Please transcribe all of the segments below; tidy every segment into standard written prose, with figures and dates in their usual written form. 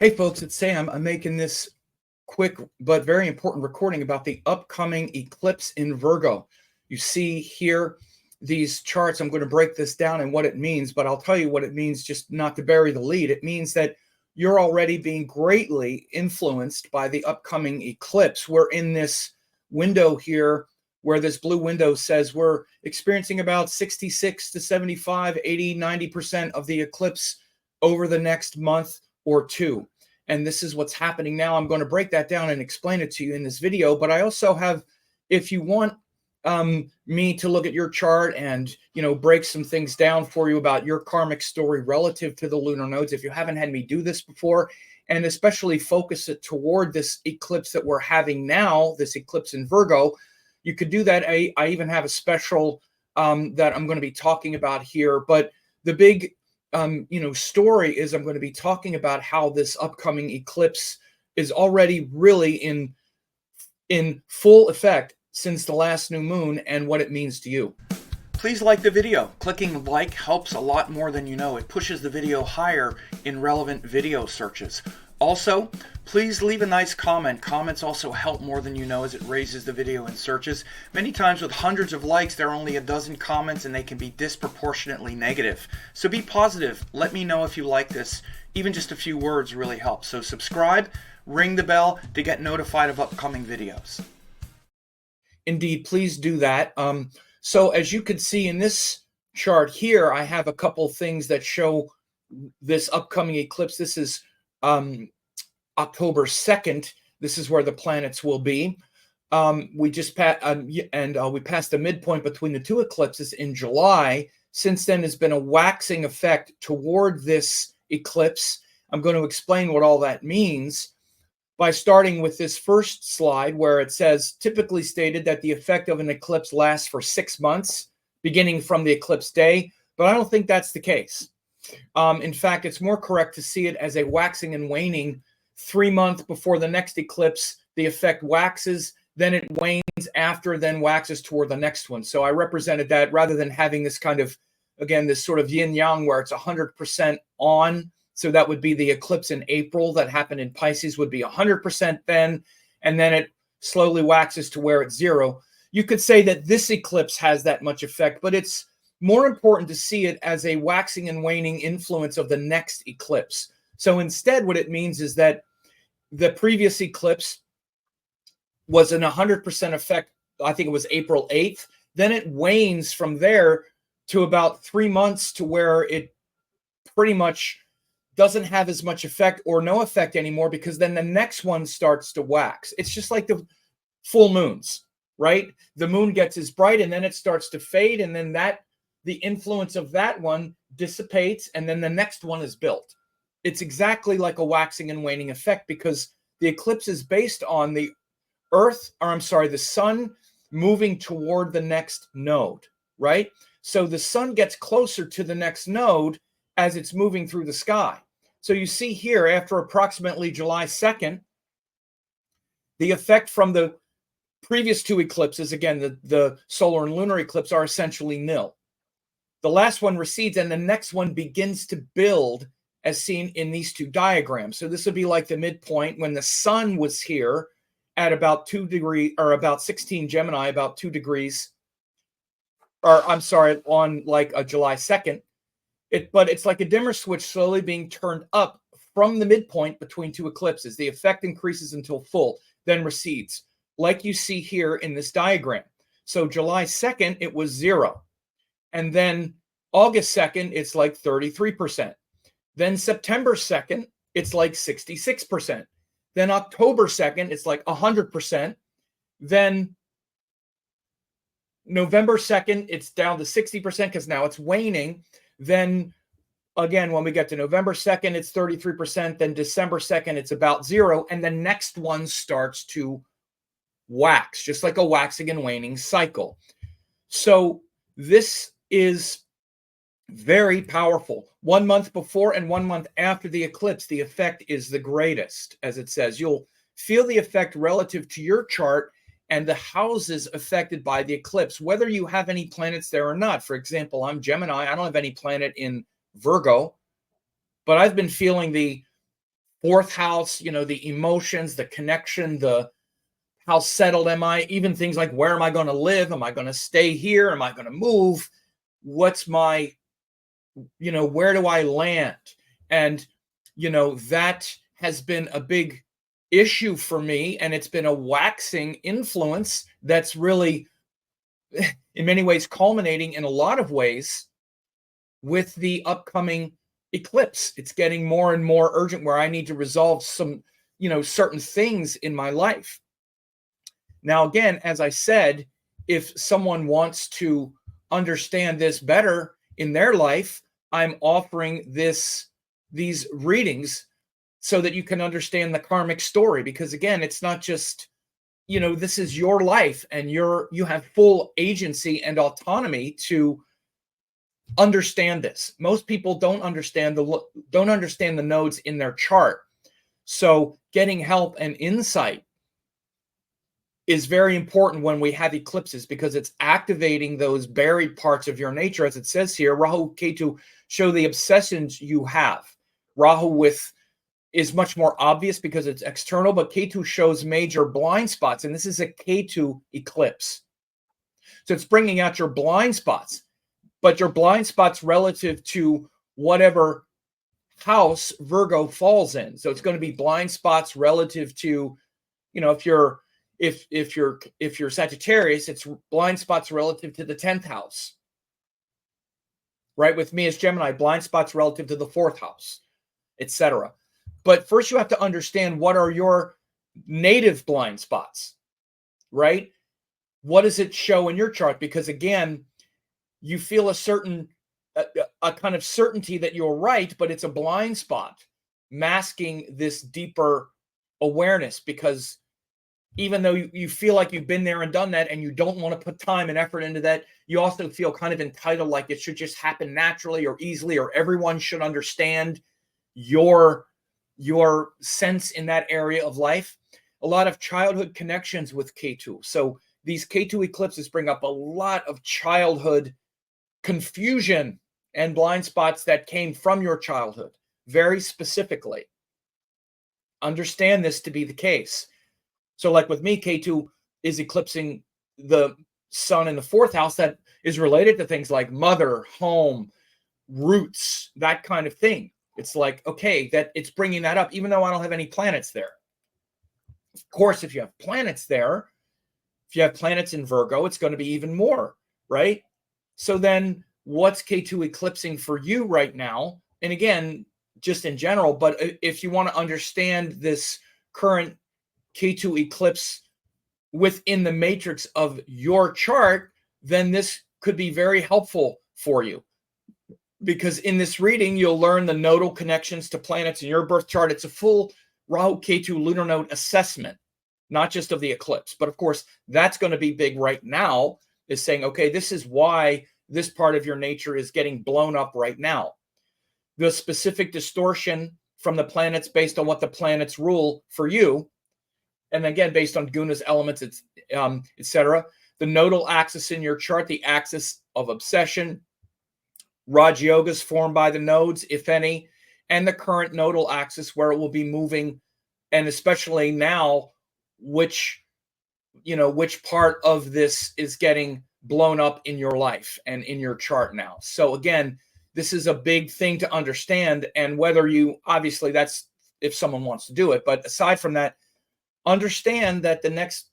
Hey folks, it's Sam. I'm making this quick but very important recording about the upcoming eclipse in Virgo. You see here these charts. I'm going to break this down and what it means, but I'll tell you what it means just not to bury the lead. It means that you're already being greatly influenced by the upcoming eclipse. We're in this window here where this blue window says we're experiencing about 66 to 75, 80, 90% of the eclipse over the next month or two. And this is what's happening now. I'm going to break that down and explain it to you in this video. But I also have, if you want me to look at your chart and, break some things down for you about your karmic story relative to the lunar nodes, if you haven't had me do this before, and especially focus it toward this eclipse that we're having now, this eclipse in Virgo, you could do that. I even have a special that I'm going to be talking about here. But the big story is I'm going to be talking about how this upcoming eclipse is already really in full effect since the last new moon and what it means to you. Please like the video. Clicking like helps a lot more than you know. It pushes the video higher in relevant video searches. Also, please leave a nice comment. Comments also help more than you know as it raises the video in searches. Many times with hundreds of likes, there are only a dozen comments and they can be disproportionately negative. So be positive. Let me know if you like this. Even just a few words really helps. So subscribe, ring the bell to get notified of upcoming videos. Indeed, please do that. So as you can see in this chart here, I have a couple things that show this upcoming eclipse. This is October 2nd. This is where the planets will be. We just passed the midpoint between the two eclipses in July. Since then, there's been a waxing effect toward this eclipse. I'm going to explain what all that means by starting with this first slide where it says, typically stated that the effect of an eclipse lasts for 6 months, beginning from the eclipse day, but I don't think that's the case. In fact, it's more correct to see it as a waxing and waning. 3 months before the next eclipse, the effect waxes, then it wanes after, then waxes toward the next one. So I represented that rather than having this kind of, again, this sort of yin-yang where it's 100% on. So that would be the eclipse in April that happened in Pisces would be 100% then, and then it slowly waxes to where it's 0. You could say that this eclipse has that much effect, but it's more important to see it as a waxing and waning influence of the next eclipse. So instead, what it means is that the previous eclipse was an 100% effect. I think it was April 8th. Then it wanes from there to about 3 months to where it pretty much doesn't have as much effect or no effect anymore, because then the next one starts to wax. It's just like the full moons, right? The moon gets as bright and then it starts to fade, and then the influence of that one dissipates, and then the next one is built. It's exactly like a waxing and waning effect, because the eclipse is based on the sun moving toward the next node, right? So the sun gets closer to the next node as it's moving through the sky. So you see here, after approximately July 2nd, the effect from the previous two eclipses, again, the solar and lunar eclipse, are essentially nil. The last one recedes and the next one begins to build, as seen in these two diagrams. So this would be like the midpoint when the sun was here at about 2 degrees, or about 16 Gemini, about 2 degrees, or I'm sorry, on like a July 2nd. But it's like a dimmer switch slowly being turned up from the midpoint between two eclipses. The effect increases until full, then recedes, like you see here in this diagram. So July 2nd, it was 0. And then August 2nd, it's like 33%. Then September 2nd, it's like 66%. Then October 2nd, it's like 100%. Then November 2nd, it's down to 60% because now it's waning. Then again, when we get to November 2nd, it's 33%. Then December 2nd, it's about 0. And the next one starts to wax, just like a waxing and waning cycle. So this is very powerful. 1 month before and 1 month after the eclipse, the effect is the greatest. As it says, you'll feel the effect relative to your chart and the houses affected by the eclipse, whether you have any planets there or not. For example, I'm Gemini. I don't have any planet in Virgo, but I've been feeling the fourth house, you know, the emotions, the connection, the how settled am I? Even things like, where am I going to live? Am I going to stay here? Am I going to move? What's my, you know, where do I land? And, you know, that has been a big issue for me. And it's been a waxing influence that's really, in many ways, culminating in a lot of ways with the upcoming eclipse. It's getting more and more urgent where I need to resolve some, you know, certain things in my life. Now, again, as I said, if someone wants to understand this better in their life, I'm offering these readings so that you can understand the karmic story. Because again, it's not just, you know, this is your life and you have full agency and autonomy to understand this. Most people don't understand the nodes in their chart. So getting help and insight is very important when we have eclipses, because it's activating those buried parts of your nature. As it says here, Rahu, Ketu show the obsessions you have. Rahu is much more obvious because it's external, but Ketu shows major blind spots. And this is a Ketu eclipse. So it's bringing out your blind spots, but your blind spots relative to whatever house Virgo falls in. So it's going to be blind spots relative to, you know, if you're Sagittarius, it's blind spots relative to the 10th house. Right? With me as Gemini, blind spots relative to the 4th house, etc. But first you have to understand what are your native blind spots, right? What does it show in your chart? Because again, you feel a certain a kind of certainty that you're right, but it's a blind spot masking this deeper awareness, because even though you feel like you've been there and done that and you don't want to put time and effort into that, you also feel kind of entitled, like it should just happen naturally or easily, or everyone should understand your sense in that area of life. A lot of childhood connections with Ketu. So these Ketu eclipses bring up a lot of childhood confusion and blind spots that came from your childhood, very specifically. Understand this to be the case. So like with me, Ketu is eclipsing the sun in the 4th house that is related to things like mother, home, roots, that kind of thing. It's like, okay, that it's bringing that up, even though I don't have any planets there. Of course, if you have planets there, if you have planets in Virgo, it's going to be even more, right? So then what's Ketu eclipsing for you right now? And again, just in general, but if you want to understand this current Ketu eclipse within the matrix of your chart, then this could be very helpful for you. Because in this reading, you'll learn the nodal connections to planets in your birth chart. It's a full Rahu Ketu lunar node assessment, not just of the eclipse. But of course, that's going to be big right now, is saying, okay, this is why this part of your nature is getting blown up right now. The specific distortion from the planets based on what the planets rule for you, and again, based on gunas, elements, etc. The nodal axis in your chart, the axis of obsession, Raj yogas formed by the nodes, if any, and the current nodal axis where it will be moving, and especially now, which part of this is getting blown up in your life and in your chart now. So again, this is a big thing to understand, and whether you, obviously that's if someone wants to do it, but aside from that, understand that the next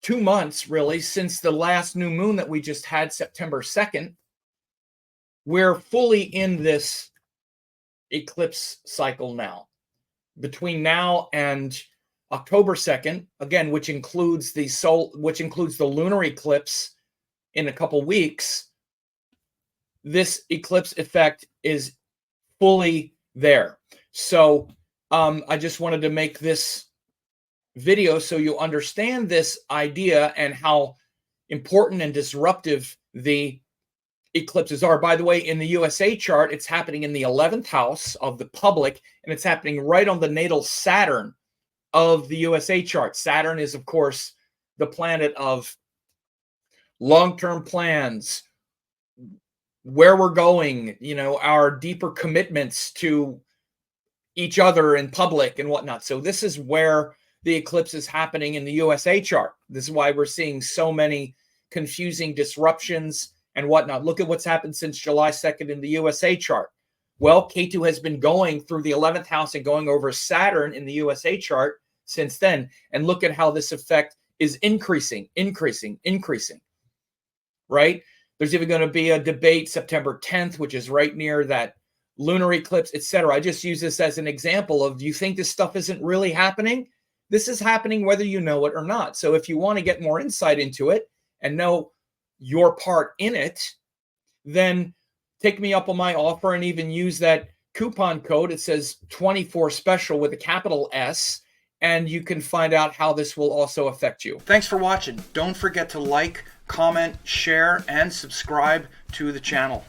2 months, really, since the last new moon that we just had, September 2nd, we're fully in this eclipse cycle now. Between now and October 2nd, again, which includes the lunar eclipse in a couple weeks, this eclipse effect is fully there. So I just wanted to make this video so you understand this idea and how important and disruptive the eclipses are. By the way, in the USA chart, it's happening in the 11th house of the public, and it's happening right on the natal Saturn of the USA chart. Saturn is, of course, the planet of long-term plans, where we're going, our deeper commitments to each other in public and whatnot. So this is where the eclipse is happening in the USA chart. This is why we're seeing so many confusing disruptions and whatnot. Look at what's happened since July 2nd in the USA chart. Well, Ketu has been going through the 11th house and going over Saturn in the USA chart since then. And look at how this effect is increasing, right? There's even going to be a debate September 10th, which is right near that lunar eclipse, etc. I just use this as an example of, you think this stuff isn't really happening? This is happening whether you know it or not. So if you want to get more insight into it and know your part in it, then take me up on my offer and even use that coupon code. It says 24 special with a capital S, and you can find out how this will also affect you. Thanks for watching. Don't forget to like, comment, share, and subscribe to the channel.